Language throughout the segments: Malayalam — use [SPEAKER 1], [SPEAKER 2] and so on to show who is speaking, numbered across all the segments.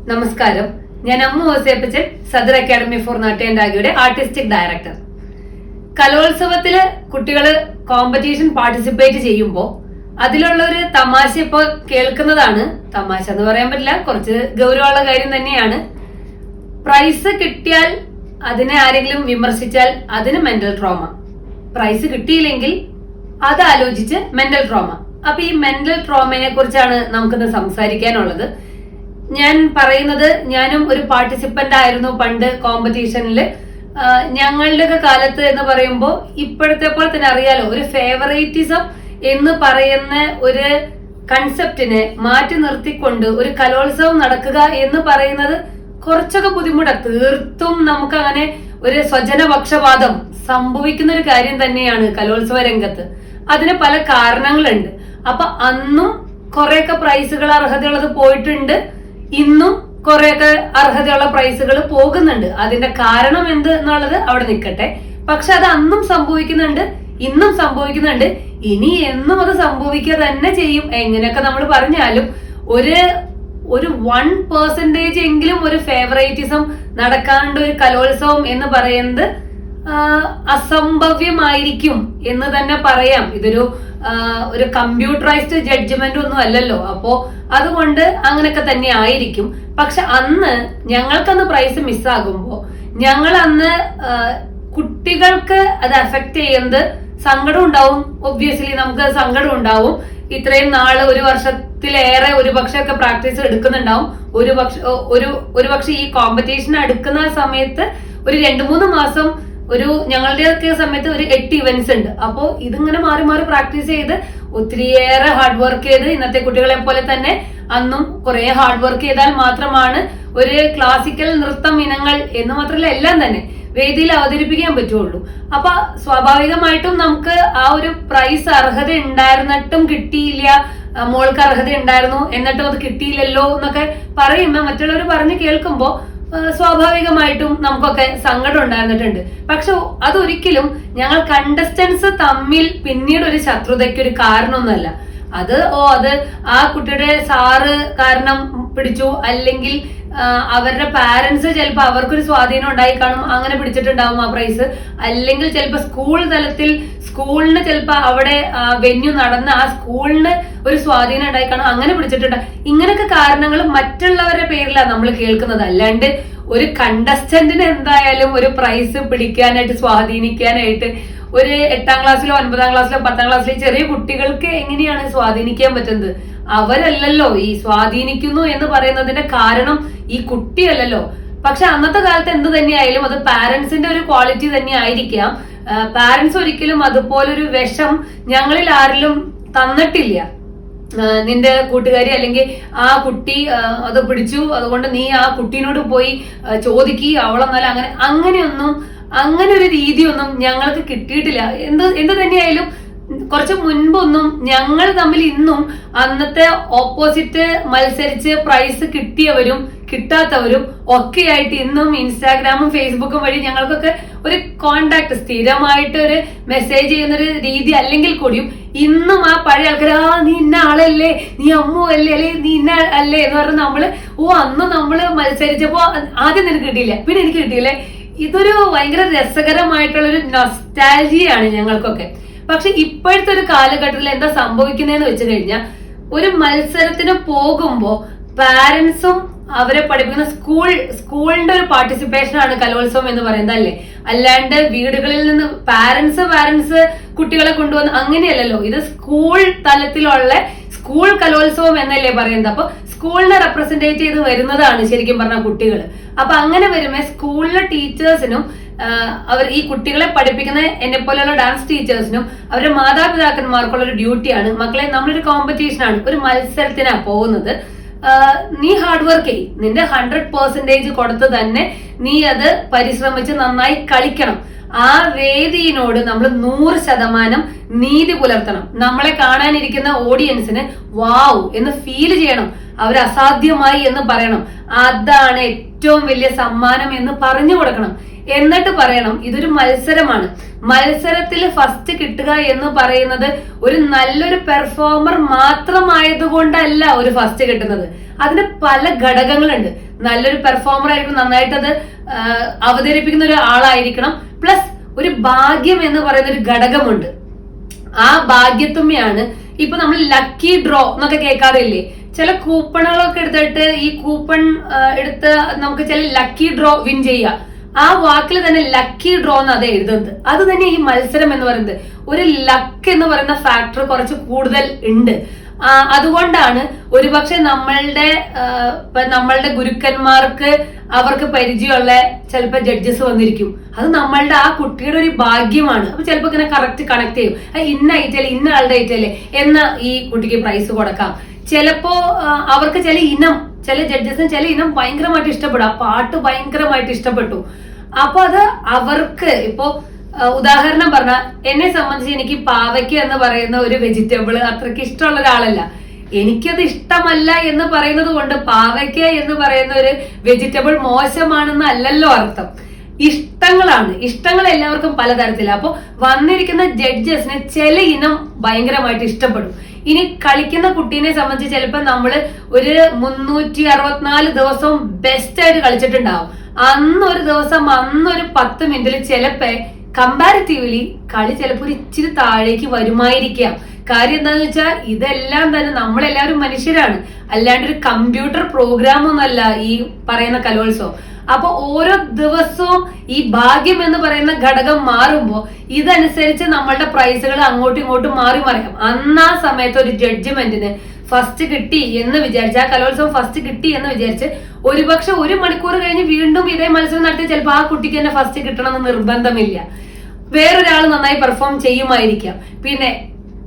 [SPEAKER 1] നമസ്കാരം, ഞാൻ അമ്മു ഓസേപ്പച്ചൻ, സദർ അക്കാഡമി ഫോർ നാട്യൻഡാഗിയുടെ ആർട്ടിസ്റ്റിക് ഡയറക്ടർ. കലോത്സവത്തില് കുട്ടികള് കോമ്പറ്റീഷൻ പാർട്ടിസിപ്പേറ്റ് ചെയ്യുമ്പോൾ അതിലുള്ള ഒരു തമാശ ഇപ്പൊ കേൾക്കുന്നതാണ്. തമാശ എന്ന് പറയാൻ പറ്റില്ല, കുറച്ച് ഗൗരവമുള്ള കാര്യം തന്നെയാണ്. പ്രൈസ് കിട്ടിയാൽ അതിനെ ആരെങ്കിലും വിമർശിച്ചാൽ അതിന് മെന്റൽ ട്രോമ, പ്രൈസ് കിട്ടിയില്ലെങ്കിൽ അത് ആലോചിച്ച് മെന്റൽ ട്രോമ. അപ്പൊ ഈ മെന്റൽ ട്രോമയെ കുറിച്ചാണ് നമുക്കിന്ന് സംസാരിക്കാനുള്ളത്. ഞാൻ പറയുന്നത്, ഞാനും ഒരു പാർട്ടിസിപ്പന്റ് ആയിരുന്നു പണ്ട് കോമ്പറ്റീഷനിൽ. ഞങ്ങളുടെയൊക്കെ കാലത്ത് എന്ന് പറയുമ്പോൾ ഇപ്പോഴത്തെ പോലെ തന്നെ അറിയാലോ, ഒരു ഫേവറേറ്റിസം എന്ന് പറയുന്ന ഒരു കൺസെപ്റ്റിനെ മാറ്റി നിർത്തിക്കൊണ്ട് ഒരു കലോത്സവം നടക്കുക എന്ന് പറയുന്നത് കുറച്ചൊക്കെ ബുദ്ധിമുട്ടാണ്. തീർത്തും നമുക്ക് അങ്ങനെ ഒരു സ്വജനപക്ഷപാതം സംഭവിക്കുന്ന ഒരു കാര്യം തന്നെയാണ് കലോത്സവ രംഗത്ത്. അതിന് പല കാരണങ്ങളുണ്ട്. അപ്പൊ അന്നും കുറെയൊക്കെ പ്രൈസുകൾ അർഹതയുള്ളത് പോയിട്ടുണ്ട്, ഇന്നും കുറെയൊക്കെ അർഹതയുള്ള പ്രൈസുകൾ പോകുന്നുണ്ട്. അതിന്റെ കാരണം എന്ത് എന്നുള്ളത് അവിടെ നിൽക്കട്ടെ. പക്ഷെ അത് അന്നും സംഭവിക്കുന്നുണ്ട്, ഇന്നും സംഭവിക്കുന്നുണ്ട്, ഇനി എന്നും അത് സംഭവിക്കുക തന്നെ ചെയ്യും. എങ്ങനെയൊക്കെ നമ്മൾ പറഞ്ഞാലും ഒരു 1% എങ്കിലും ഒരു ഫേവറേറ്റിസം നടക്കാണ്ട് ഒരു കലോത്സവം എന്ന് പറയുന്നത് അസംഭവ്യമായിരിക്കും എന്ന് തന്നെ പറയാം. ഇതൊരു കമ്പ്യൂട്ടറൈസ്ഡ് ജഡ്ജ്മെന്റ് ഒന്നും അല്ലല്ലോ. അപ്പോ അതുകൊണ്ട് അങ്ങനെയൊക്കെ തന്നെ ആയിരിക്കും. പക്ഷെ അന്ന് ഞങ്ങൾക്കന്ന് പ്രൈസ് മിസ്സാകുമ്പോ ഞങ്ങൾ അന്ന് കുട്ടികൾക്ക് അത് അഫക്ട് ചെയ്യുന്നത് സങ്കടം ഉണ്ടാവും. ഒബ്വിയസ്ലി നമുക്ക് സങ്കടം ഉണ്ടാവും. ഇത്രയും നാള്, ഒരു വർഷത്തിലേറെ ഒരുപക്ഷെ ഒക്കെ പ്രാക്ടീസ് എടുക്കുന്നുണ്ടാവും. ഒരുപക്ഷെ ഈ കോമ്പറ്റീഷൻ എടുക്കുന്ന സമയത്ത് ഒരു 2-3 മാസം, ഞങ്ങളുടെയൊക്കെ സമയത്ത് ഒരു 8 ഇവന്റ്സ് ഉണ്ട്. അപ്പോ ഇതിങ്ങനെ മാറി മാറി പ്രാക്ടീസ് ചെയ്ത് ഒത്തിരിയേറെ ഹാർഡ് വർക്ക് ചെയ്ത്, ഇന്നത്തെ കുട്ടികളെ പോലെ തന്നെ അന്നും കുറെ ഹാർഡ് വർക്ക് ചെയ്താൽ മാത്രമാണ് ഒരു ക്ലാസിക്കൽ നൃത്തം ഇനങ്ങൾ എന്ന് മാത്രമല്ല എല്ലാം തന്നെ വേദിയിൽ അവതരിപ്പിക്കാൻ പറ്റുള്ളൂ. അപ്പൊ സ്വാഭാവികമായിട്ടും നമുക്ക് ആ ഒരു പ്രൈസ് അർഹത ഉണ്ടായിരുന്നിട്ടും കിട്ടിയില്ല, മോൾക്ക് അർഹത ഉണ്ടായിരുന്നു എന്നിട്ടും അത് കിട്ടിയില്ലല്ലോ എന്നൊക്കെ പറയുമ്പോ മറ്റുള്ളവർ പറഞ്ഞ് കേൾക്കുമ്പോ സ്വാഭാവികമായിട്ടും നമുക്കൊക്കെ സങ്കടം ഉണ്ടായിരുന്നിട്ടുണ്ട്. പക്ഷെ അതൊരിക്കലും ഞങ്ങൾ കണ്ടസ്റ്റൻസ് തമ്മിൽ പിന്നീട് ഒരു ശത്രുതയ്ക്ക് ഒരു കാരണമൊന്നുമല്ല. അത് ആ കുട്ടിയുടെ സാറ് കാരണം പിടിച്ചു, അല്ലെങ്കിൽ അവരുടെ പാരന്റ്സ് ചിലപ്പോൾ അവർക്കൊരു സ്വാധീനം ഉണ്ടായി കാണും, അങ്ങനെ പിടിച്ചിട്ടുണ്ടാവും ആ പ്രൈസ്. അല്ലെങ്കിൽ ചിലപ്പോൾ സ്കൂൾ തലത്തിൽ സ്കൂളിന് ചിലപ്പോൾ അവിടെ വെന്യൂ നടന്ന ആ സ്കൂളിന് ഒരു സ്വാധീനം ഉണ്ടായി കാണും, അങ്ങനെ പിടിച്ചിട്ടുണ്ട്. ഇങ്ങനെയൊക്കെ കാരണങ്ങൾ മറ്റുള്ളവരുടെ പേരിലാണ് നമ്മൾ കേൾക്കുന്നത്. അല്ലാണ്ട് ഒരു കണ്ടസ്റ്റന്റിന് എന്തായാലും ഒരു പ്രൈസ് പിടിക്കാനായിട്ട്, സ്വാധീനിക്കാനായിട്ട് ഒരു 8ാം ക്ലാസ്സിലോ 9ാം ക്ലാസ്സിലോ 10ാം ക്ലാസ്സിലോ ചെറിയ കുട്ടികൾക്ക് എങ്ങനെയാണ് സ്വാധീനിക്കാൻ പറ്റുന്നത്? അവരല്ലല്ലോ ഈ സ്വാധീനിക്കുന്നു എന്ന് പറയുന്നതിന്റെ കാരണം ഈ കുട്ടിയല്ലല്ലോ. പക്ഷെ അന്നത്തെ കാലത്ത് എന്ത് തന്നെയായാലും അത് പാരന്റ്സിന്റെ ഒരു ക്വാളിറ്റി തന്നെ ആയിരിക്കാം. പാരന്റ്സ് ഒരിക്കലും അതുപോലൊരു വിഷം ഞങ്ങളിൽ ആരിലും തന്നിട്ടില്ല. നിന്റെ കൂട്ടുകാരി അല്ലെങ്കിൽ ആ കുട്ടി അത് പിടിച്ചു, അതുകൊണ്ട് നീ ആ കുട്ടീനോട് പോയി ചോദിക്കുക, അവളെന്നാലും അങ്ങനെ ഒരു രീതിയൊന്നും ഞങ്ങൾക്ക് കിട്ടിയിട്ടില്ല. എന്ത് തന്നെയായാലും കുറച്ച് മുൻപൊന്നും ഞങ്ങൾ തമ്മിൽ ഇന്നും അന്നത്തെ ഓപ്പോസിറ്റ് മത്സരിച്ച് പ്രൈസ് കിട്ടിയവരും കിട്ടാത്തവരും ഒക്കെ ആയിട്ട് ഇന്നും ഇൻസ്റ്റാഗ്രാമും ഫേസ്ബുക്കും വഴി ഞങ്ങൾക്കൊക്കെ ഒരു കോണ്ടാക്ട്, സ്ഥിരമായിട്ട് ഒരു മെസ്സേജ് ചെയ്യുന്നൊരു രീതി അല്ലെങ്കിൽ കൂടിയും ഇന്നും ആ പഴയ ആൾക്കാർ, നീ ഇന്ന ആളല്ലേ, നീ അമ്മു അല്ലേ, അല്ലെ നീ ഇന്ന അല്ലേ എന്ന് പറഞ്ഞ് നമ്മള് അന്ന് നമ്മള് മത്സരിച്ചപ്പോ ആദ്യം നിനക്ക് കിട്ടിയില്ല, പിന്നെ എനിക്ക് കിട്ടിയില്ലേ. ഇതൊരു ഭയങ്കര രസകരമായിട്ടുള്ളൊരു നൊസ്റ്റാൾജിയാണ് ഞങ്ങൾക്കൊക്കെ. പക്ഷെ ഇപ്പോഴത്തെ ഒരു കാലഘട്ടത്തിൽ എന്താ സംഭവിക്കുന്നതെന്ന് വെച്ച് കഴിഞ്ഞാൽ, ഒരു മത്സരത്തിന് പോകുമ്പോ പാരന്റ്സും അവരെ പഠിപ്പിക്കുന്ന സ്കൂളിന്റെ ഒരു പാർട്ടിസിപ്പേഷൻ ആണ് കലോത്സവം എന്ന് പറയുന്നത്, അല്ലേ? അല്ലാണ്ട് വീടുകളിൽ നിന്ന് പാരന്റ്സ് കുട്ടികളെ കൊണ്ടുവന്ന് അങ്ങനെയല്ലല്ലോ. ഇത് സ്കൂൾ തലത്തിലുള്ള സ്കൂൾ കലോത്സവം എന്നല്ലേ പറയുന്നത്. അപ്പൊ സ്കൂളിനെ റെപ്രസെന്റേറ്റ് ചെയ്ത് വരുന്നതാണ് ശരിക്കും പറഞ്ഞ കുട്ടികൾ. അപ്പൊ അങ്ങനെ വരുമ്പോ സ്കൂളിലെ ടീച്ചേഴ്സിനും ഈ കുട്ടികളെ പഠിപ്പിക്കുന്ന എന്നെ പോലെയുള്ള ഡാൻസ് ടീച്ചേഴ്സിനും അവരുടെ മാതാപിതാക്കന്മാർക്കുള്ള ഒരു ഡ്യൂട്ടിയാണ്, മക്കളെ നമ്മളൊരു കോമ്പറ്റീഷനാണ്, ഒരു മത്സരത്തിനാണ് പോകുന്നത്, നീ ഹാർഡ് വർക്ക് ചെയ്യും, നിന്റെ 100% കൊടുത്ത് തന്നെ നീ അത് പരിശ്രമിച്ച് നന്നായി കളിക്കണം. ആ വേദിയിനോട് നമ്മൾ 100% നീതി പുലർത്തണം. നമ്മളെ കാണാനിരിക്കുന്ന ഓഡിയൻസിന് വാവ് എന്ന് ഫീൽ ചെയ്യണം, അവർ അസാധ്യമായി എന്ന് പറയണം. അതാണ് ഏറ്റവും വലിയ സമ്മാനം എന്ന് പറഞ്ഞു കൊടുക്കണം. എന്നിട്ട് പറയണം ഇതൊരു മത്സരമാണ്. മത്സരത്തിൽ ഫസ്റ്റ് കിട്ടുക എന്ന് പറയുന്നത് ഒരു നല്ലൊരു പെർഫോമർ മാത്രമായതുകൊണ്ടല്ല ഒരു ഫസ്റ്റ് കിട്ടുന്നത്. അതിന് പല ഘടകങ്ങളുണ്ട്. നല്ലൊരു പെർഫോമർ ആയിരിക്കും, നന്നായിട്ടത് അവതരിപ്പിക്കുന്ന ഒരു ആളായിരിക്കണം, പ്ലസ് ഒരു ഭാഗ്യം എന്ന് പറയുന്ന ഒരു ഘടകമുണ്ട്. ആ ഭാഗ്യത്തുമ്മയാണ് ഇപ്പൊ നമ്മൾ ലക്കി ഡ്രോ എന്നൊക്കെ കേൾക്കാറില്ലേ? ചില കൂപ്പണുകളൊക്കെ എടുത്തിട്ട് ഈ കൂപ്പൺ എടുത്ത് നമുക്ക് ചില ലക്കി ഡ്രോ വിൻ ചെയ്യാം. ആ വാക്കിൽ തന്നെ ലക്കി ഡ്രോ എന്ന് അത് എഴുതുന്നത്. അത് തന്നെ ഈ മത്സരം എന്ന് പറയുന്നത് ഒരു ലക്ക് എന്ന് പറയുന്ന ഫാക്ടർ കുറച്ച് കൂടുതൽ ഉണ്ട്. അതുകൊണ്ടാണ് ഒരുപക്ഷെ നമ്മളുടെ ഗുരുക്കന്മാർക്ക് അവർക്ക് പരിചയമുള്ള ചിലപ്പോ ജഡ്ജസ് വന്നിരിക്കും. അത് നമ്മളുടെ ആ കുട്ടിയുടെ ഒരു ഭാഗ്യമാണ്. അപ്പൊ ചിലപ്പോ ഇങ്ങനെ കറക്റ്റ് കണക്ട് ചെയ്യും. ഇന്ന ഐറ്റല്ലേ, ഇന്ന ആളുടെ ഐറ്റല്ലേ എന്നാ ഈ കുട്ടിക്ക് പ്രൈസ് കൊടുക്കാം. ചിലപ്പോ അവർക്ക് ചില ജഡ്ജസിന് ചില ഇനം ഭയങ്കരമായിട്ട് ഇഷ്ടപ്പെടും. ആ പാട്ട് ഭയങ്കരമായിട്ട് ഇഷ്ടപ്പെട്ടു. അപ്പൊ അത് അവർക്ക് ഇപ്പോ ഉദാഹരണം പറഞ്ഞാൽ എന്നെ സംബന്ധിച്ച് എനിക്ക് പാവയ്ക്ക എന്ന് പറയുന്ന ഒരു വെജിറ്റബിൾ അത്രയ്ക്ക് ഇഷ്ടമുള്ള ഒരാളല്ല. എനിക്കത് ഇഷ്ടമല്ല എന്ന് പറയുന്നത് കൊണ്ട് പാവയ്ക്ക എന്ന് പറയുന്ന ഒരു വെജിറ്റബിൾ മോശമാണെന്ന് അല്ലല്ലോ അർത്ഥം. ഇഷ്ടങ്ങളാണ്. ഇഷ്ടങ്ങൾ എല്ലാവർക്കും പലതരത്തിലാണ്. അപ്പൊ വന്നിരിക്കുന്ന ജഡ്ജസിന് ചില ഇനം ഭയങ്കരമായിട്ട് ഇഷ്ടപ്പെടും. ഇനി കളിക്കുന്ന കുട്ടീനെ സംബന്ധിച്ച് ചിലപ്പോൾ നമ്മള് ഒരു 364 ദിവസവും ബെസ്റ്റ് ആയിട്ട് കളിച്ചിട്ടുണ്ടാവും. അന്നൊരു ദിവസം അന്നൊരു 10 മിനിറ്റിൽ ചിലപ്പോ കമ്പാരിറ്റീവ്ലി കളി ചിലപ്പോൾ ഒരു ഇച്ചിരി താഴേക്ക് വരുമായിരിക്കാം. കാര്യം എന്താന്ന് വെച്ചാൽ ഇതെല്ലാം തന്നെ നമ്മളെല്ലാവരും മനുഷ്യരാണ്, അല്ലാണ്ട് ഒരു കമ്പ്യൂട്ടർ പ്രോഗ്രാം ഒന്നല്ല ഈ പറയുന്ന കലോത്സവം. അപ്പൊ ഓരോ ദിവസവും ഈ ഭാഗ്യം എന്ന് പറയുന്ന ഘടകം മാറുമ്പോൾ ഇതനുസരിച്ച് നമ്മളുടെ പ്രൈസുകൾ അങ്ങോട്ടും ഇങ്ങോട്ടും മാറി മറിയാം. അന്ന് ആ സമയത്ത് ഒരു ജഡ്ജ്മെന്റിന് ഫസ്റ്റ് കിട്ടി എന്ന് വിചാരിച്ച്, ആ കലോത്സവം ഫസ്റ്റ് കിട്ടി എന്ന് വിചാരിച്ച് ഒരുപക്ഷെ 1 മണിക്കൂർ കഴിഞ്ഞ് വീണ്ടും ഇതേ മത്സരം നടത്തി ചിലപ്പോൾ ആ കുട്ടിക്ക് തന്നെ ഫസ്റ്റ് കിട്ടണമെന്ന് നിർബന്ധമില്ല. വേറൊരാൾ നന്നായി പെർഫോം ചെയ്യുമായിരിക്കാം. പിന്നെ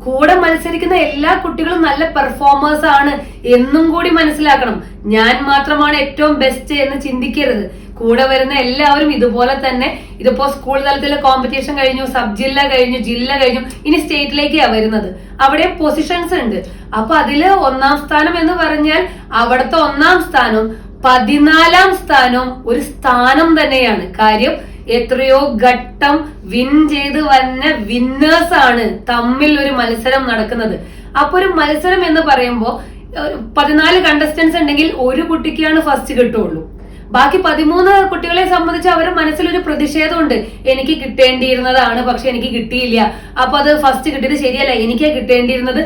[SPEAKER 1] കൂടെ മത്സരിക്കുന്ന എല്ലാ കുട്ടികളും നല്ല പെർഫോമേഴ്സ് ആണ് എന്നും കൂടി മനസ്സിലാക്കണം. ഞാൻ മാത്രമാണ് ഏറ്റവും ബെസ്റ്റ് എന്ന് ചിന്തിക്കരുത്. കൂടെ വരുന്ന എല്ലാവരും ഇതുപോലെ തന്നെ. ഇതിപ്പോ സ്കൂൾ തലത്തിലെ കോമ്പറ്റീഷൻ കഴിഞ്ഞു, സബ് ജില്ല കഴിഞ്ഞു, ജില്ല കഴിഞ്ഞു, ഇനി സ്റ്റേറ്റിലേക്കാണ് വരുന്നത്. അവിടെ പൊസിഷൻസ് ഉണ്ട്. അപ്പൊ അതില് 1-ാം സ്ഥാനം എന്ന് പറഞ്ഞാൽ അവിടുത്തെ 1-ാം സ്ഥാനം 14-ാം സ്ഥാനം ഒരു സ്ഥാനം തന്നെയാണ്. കാര്യം എത്രയോ ഘട്ടം വിൻ ചെയ്ത് വന്ന വിന്നേഴ്സ് ആണ് തമ്മിൽ ഒരു മത്സരം നടക്കുന്നത്. അപ്പൊ ഒരു മത്സരം എന്ന് പറയുമ്പോൾ 14 കണ്ടസ്റ്റൻസ് ഉണ്ടെങ്കിൽ ഒരു കുട്ടിക്കാണ് ഫസ്റ്റ് കിട്ടുള്ളൂ. ബാക്കി 13 കുട്ടികളെ സംബന്ധിച്ച് അവരുടെ മനസ്സിലൊരു പ്രതിഷേധമുണ്ട്. എനിക്ക് കിട്ടേണ്ടിയിരുന്നതാണ്, പക്ഷെ എനിക്ക് കിട്ടിയില്ല. അപ്പൊ അത് ഫസ്റ്റ് കിട്ടിയത് ശരിയല്ല, എനിക്ക് കിട്ടേണ്ടിയിരുന്നത്.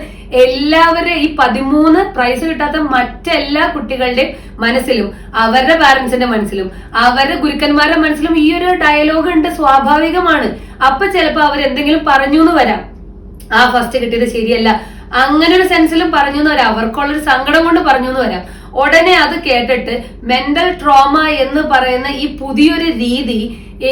[SPEAKER 1] എല്ലാവരും ഈ 13 പ്രൈസ് കിട്ടാത്ത മറ്റെല്ലാ കുട്ടികളുടെയും മനസ്സിലും അവരുടെ പാരന്റ്സിന്റെ മനസ്സിലും അവരുടെ ഗുരുക്കന്മാരുടെ മനസ്സിലും ഈ ഒരു ഡയലോഗ് ഉണ്ട്, സ്വാഭാവികമാണ്. അപ്പൊ ചിലപ്പോ അവരെന്തെങ്കിലും പറഞ്ഞു എന്ന് വരാം, ആ ഫസ്റ്റ് കിട്ടിയത് ശരിയല്ല, അങ്ങനെ ഒരു സെൻസിലും പറഞ്ഞു എന്ന് വരാം, അവർക്കുള്ളൊരു സങ്കടം കൊണ്ട് പറഞ്ഞു എന്ന് വരാം. ഉടനെ അത് കേട്ടിട്ട് മെന്റൽ ട്രോമ എന്ന് പറയുന്ന ഈ പുതിയൊരു രീതി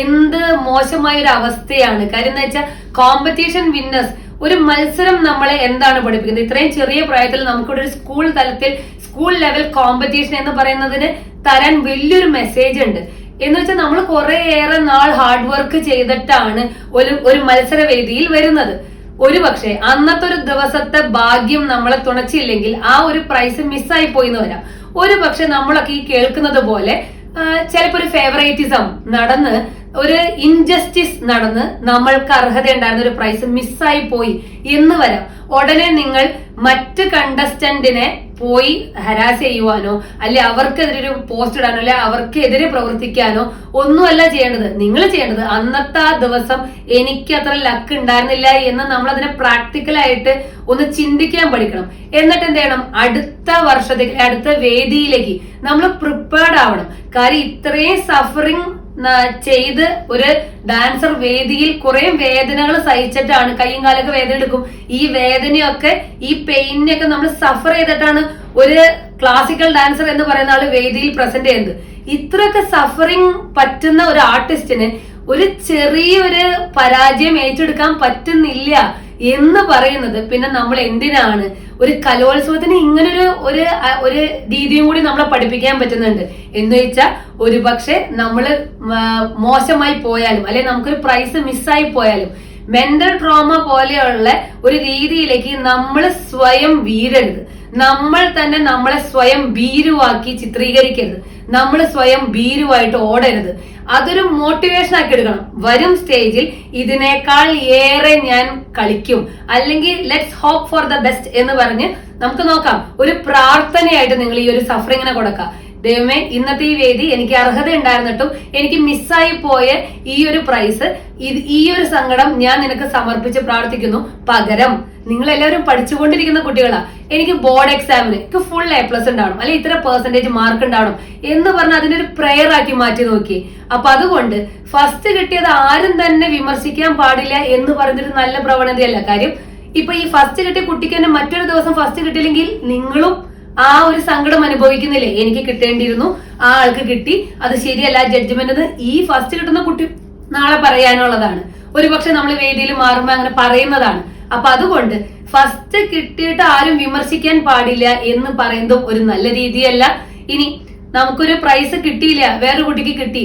[SPEAKER 1] എന്ത് മോശമായ ഒരു അവസ്ഥയാണ്. കാര്യം എന്താ വെച്ചാൽ കോമ്പറ്റീഷൻ വിന്നേഴ്സ്, ഒരു മത്സരം നമ്മളെ എന്താണ് പഠിപ്പിക്കുന്നത്? ഇത്രയും ചെറിയ പ്രായത്തിൽ നമുക്കിവിടെ ഒരു സ്കൂൾ തലത്തിൽ സ്കൂൾ ലെവൽ കോമ്പറ്റീഷൻ എന്ന് പറയുന്നതിന് തരാൻ വലിയൊരു മെസ്സേജ് ഉണ്ട്. എന്ന് വെച്ചാൽ നമ്മൾ കുറേയേറെ നാൾ ഹാർഡ് വർക്ക് ചെയ്തിട്ടാണ് ഒരു മത്സരവേദിയിൽ വരുന്നത്. ഒരുപക്ഷെ അന്നത്തെ ഒരു ദിവസത്തെ ഭാഗ്യം നമ്മളെ തുണച്ചില്ലെങ്കിൽ ആ ഒരു പ്രൈസ് മിസ്സായി പോയി എന്ന് വരാം. ഒരുപക്ഷെ നമ്മളൊക്കെ ഈ കേൾക്കുന്നത് പോലെ ചിലപ്പോ ഒരു ഫേവറേറ്റിസം നടന്ന്, ഒരു ഇൻജസ്റ്റിസ് നടന്ന് നമ്മൾക്ക് അർഹത ഉണ്ടായിരുന്ന ഒരു പ്രൈസ് മിസ്സായി പോയി എന്ന് വരാം. ഉടനെ നിങ്ങൾ മറ്റ് കണ്ടസ്റ്റന്റിനെ പോയി ഹരാസ് ചെയ്യുവാനോ അല്ലെ അവർക്കെതിരെ ഒരു പോസ്റ്റ് ഇടാനോ അല്ലെ അവർക്കെതിരെ പ്രവർത്തിക്കാനോ ഒന്നുമല്ല ചെയ്യേണ്ടത്. നിങ്ങൾ ചെയ്യേണ്ടത് അന്നത്തെ ആ ദിവസം എനിക്ക് അത്ര ലക്ക് ഉണ്ടായിരുന്നില്ല എന്ന് നമ്മൾ അതിനെ പ്രാക്ടിക്കലായിട്ട് ഒന്ന് ചിന്തിക്കാൻ പഠിക്കണം. എന്നിട്ട് എന്ത് ചെയ്യണം? അടുത്ത വർഷത്തേക്ക്, അടുത്ത വേദിയിലേക്ക് നമ്മൾ പ്രിപ്പയർഡ് ആവണം. കാര്യം ഇത്രയും സഫറിങ് ചെയ്ത് ഒരു ഡാൻസർ വേദിയിൽ കുറെ വേദനകൾ സഹിച്ചിട്ടാണ്, കൈയും കാലൊക്കെ വേദന എടുക്കും. ഈ വേദനയൊക്കെ ഈ പെയിനൊക്കെ നമ്മൾ സഫർ ചെയ്തിട്ടാണ് ഒരു ക്ലാസിക്കൽ ഡാൻസർ എന്ന് പറയുന്ന ആള് വേദിയിൽ പ്രസന്റ് ചെയ്യുന്നത്. ഇത്രയൊക്കെ സഫറിങ് പറ്റുന്ന ഒരു ആർട്ടിസ്റ്റിന് ഒരു ചെറിയൊരു പരാജയം ഏറ്റെടുക്കാൻ പറ്റുന്നില്ല എന്ന് പറയുന്നത് പിന്നെ നമ്മൾ എന്തിനാണ് ഒരു കലോത്സവത്തിന് ഇങ്ങനൊരു ഒരു രീതിയും കൂടി നമ്മളെ പഠിപ്പിക്കാൻ പറ്റുന്നുണ്ട്. എന്ന് വെച്ചാൽ ഒരുപക്ഷെ നമ്മള് മോശമായി പോയാലും അല്ലെ നമുക്കൊരു പ്രൈസ് മിസ്സായി പോയാലും മെന്റൽ ട്രോമ പോലെയുള്ള ഒരു രീതിയിലേക്ക് നമ്മൾ സ്വയം വീഴരുത്. നമ്മൾ തന്നെ നമ്മളെ സ്വയം ഭീരുവാക്കി ചിത്രീകരിക്കരുത്. നമ്മൾ സ്വയം ഭീരുവായിട്ട് ഓടരുത്. അതൊരു മോട്ടിവേഷൻ ആക്കി എടുക്കണം. വരും സ്റ്റേജിൽ ഇതിനേക്കാൾ ഏറെ ഞാൻ കളിക്കും, അല്ലെങ്കിൽ let's hope for the best എന്ന് പറഞ്ഞ് നമുക്ക് നോക്കാം. ഒരു പ്രാർത്ഥനയായിട്ട് നിങ്ങൾ ഈ ഒരു സഫറിങ്ങിനെ കൊടുക്കാം. ദൈവമേ, ഇന്നത്തെ ഈ വേദി എനിക്ക് അർഹത ഉണ്ടായിരുന്നിട്ടും എനിക്ക് മിസ്സായി പോയ ഈ ഒരു പ്രൈസ്, ഈ ഒരു സങ്കടം ഞാൻ നിനക്ക് സമർപ്പിച്ച് പ്രാർത്ഥിക്കുന്നു. പകരം നിങ്ങൾ എല്ലാവരും പഠിച്ചുകൊണ്ടിരിക്കുന്ന കുട്ടികളാ, എനിക്ക് ബോർഡ് എക്സാമിന് ഫുൾ A+ ഉണ്ടാവണം, അല്ലെങ്കിൽ ഇത്ര പെർസെന്റേജ് മാർക്ക് ഉണ്ടാവണം എന്ന് പറഞ്ഞ് അതിന്റെ ഒരു പ്രെയർ ആക്കി മാറ്റി നോക്കി. അപ്പൊ അതുകൊണ്ട് ഫസ്റ്റ് കിട്ടിയത് ആരും തന്നെ വിമർശിക്കാൻ പാടില്ല എന്ന് പറഞ്ഞൊരു നല്ല പ്രവണതയല്ല. കാര്യം ഇപ്പൊ ഈ ഫസ്റ്റ് കിട്ടിയ കുട്ടിക്ക് തന്നെ മറ്റൊരു ദിവസം ഫസ്റ്റ് കിട്ടിയില്ലെങ്കിൽ നിങ്ങളും ആ ഒരു സങ്കടം അനുഭവിക്കുന്നില്ലേ? എനിക്ക് കിട്ടേണ്ടിയിരുന്നു, ആ ആൾക്ക് കിട്ടി, അത് ശരിയല്ല ജഡ്ജ്മെന്റ്. ഈ ഫസ്റ്റ് കിട്ടുന്ന കുട്ടി നാളെ പറയാനുള്ളതാണ്. ഒരുപക്ഷെ നമ്മൾ വേദിയിൽ മാറുമ്പോൾ അങ്ങനെ പറയുന്നതാണ്. അപ്പൊ അതുകൊണ്ട് ഫസ്റ്റ് കിട്ടിയിട്ട് ആരും വിമർശിക്കാൻ പാടില്ല എന്ന് പറയുന്നതും ഒരു നല്ല രീതിയല്ല. ഇനി നമുക്കൊരു പ്രൈസ് കിട്ടിയില്ല, വേറൊരു കുട്ടിക്ക് കിട്ടി,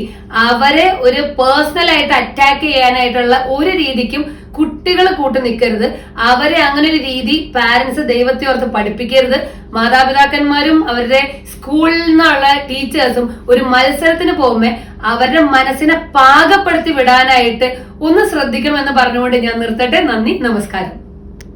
[SPEAKER 1] അവരെ ഒരു പേഴ്സണൽ ആയിട്ട് അറ്റാക്ക് ചെയ്യാനായിട്ടുള്ള ഒരു രീതിക്കും കുട്ടികൾ കൂട്ടു നിൽക്കരുത്. അവരെ അങ്ങനെ ഒരു രീതി പാരന്റ്സ് ദൈവത്തെ ഓർത്ത് പഠിപ്പിക്കരുത്. മാതാപിതാക്കന്മാരും അവരുടെ സ്കൂളിൽ നിന്നുള്ള ടീച്ചേഴ്സും ഒരു മത്സരത്തിന് പോകുമ്പോ അവരുടെ മനസ്സിനെ പാകപ്പെടുത്തി വിടാനായിട്ട് ഒന്ന് ശ്രദ്ധിക്കണമെന്ന് പറഞ്ഞുകൊണ്ട് ഞാൻ നിർത്തട്ടെ. നന്ദി, നമസ്കാരം.